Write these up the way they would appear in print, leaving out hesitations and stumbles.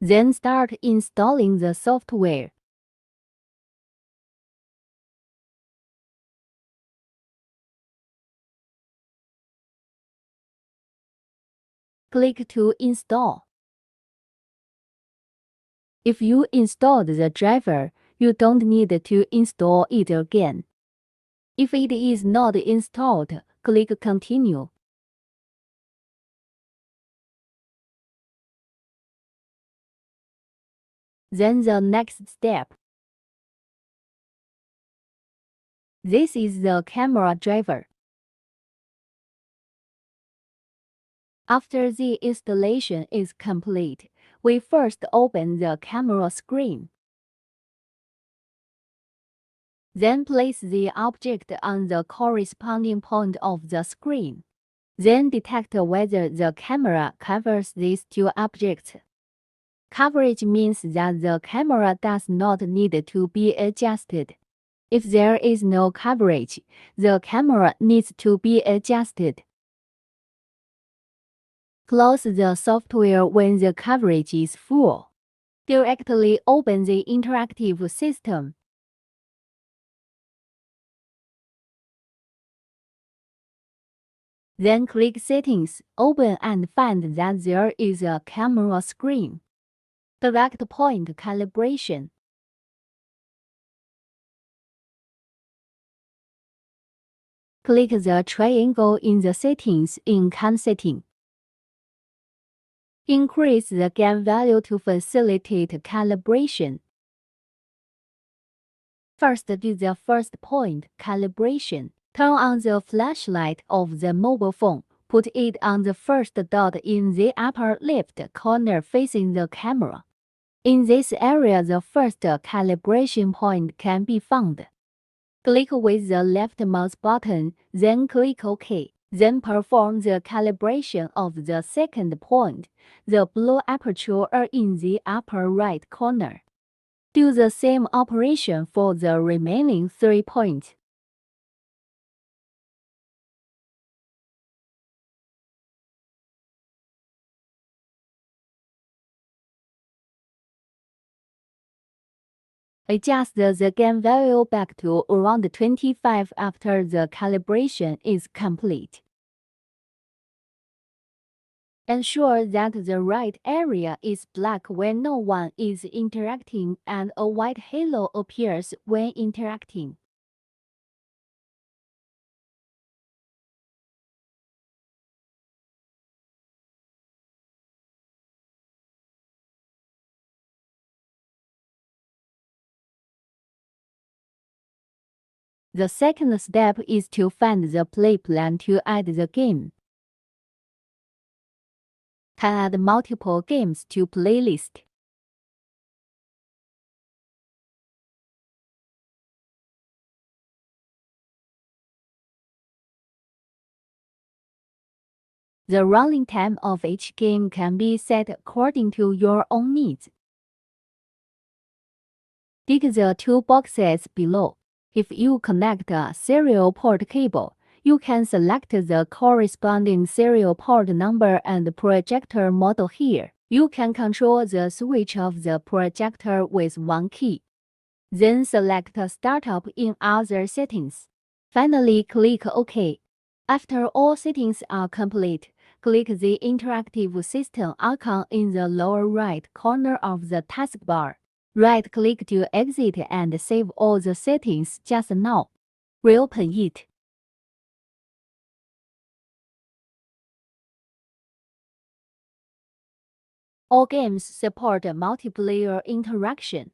Then start installing the software. Click to install. If you installed the driver, you don't need to install it again. If it is not installed, click Continue. Then the next step. This is the camera driver. After the installation is complete, we first open the camera screen. Then place the object on the corresponding point of the screen. Then detect whether the camera covers these two objects. Coverage means that the camera does not need to be adjusted. If there is no coverage, the camera needs to be adjusted. Close the software when the coverage is full. Directly open the interactive system. Then click Settings, open and find that there is a camera screen. Select Point Calibration. Click the triangle in the Settings in Can Setting. Increase the gain value to facilitate calibration. First, do the first point, calibration. Turn on the flashlight of the mobile phone. Put it on the first dot in the upper left corner facing the camera. In this area, the first calibration point can be found. Click with the left mouse button, then click OK. Then perform the calibration of the second point, the blue aperture in the upper right corner. Do the same operation for the remaining 3 points. Adjust the gain value back to around 25 after the calibration is complete. Ensure that the right area is black when no one is interacting and a white halo appears when interacting. The second step is to find the play plan to add the game. Can add multiple games to playlist. The running time of each game can be set according to your own needs. Dig the two boxes below. If you connect a serial port cable, you can select the corresponding serial port number and projector model here. You can control the switch of the projector with one key. Then select Startup in Other Settings. Finally, click OK. After all settings are complete, click the Interactive System icon in the lower right corner of the taskbar. Right-click to exit and save all the settings just now. Reopen it. All games support multiplayer interaction.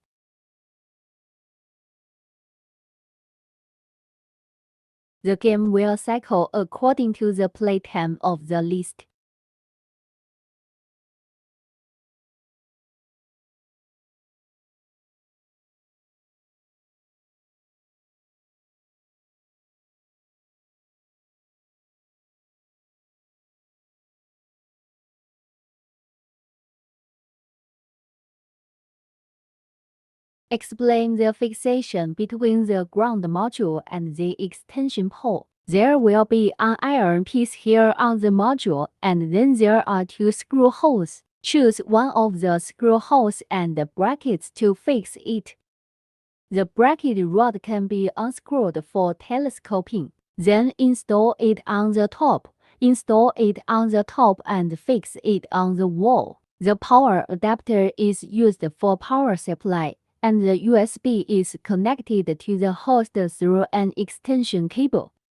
The game will cycle according to the playtime of the list. Explain the fixation between the ground module and the extension pole. There will be an iron piece here on the module, and then there are two screw holes. Choose one of the screw holes and brackets to fix it. The bracket rod can be unscrewed for telescoping. Then install it on the top. Install it on the top and fix it on the wall. The power adapter is used for power supply, and the USB is connected to the host through an extension cable.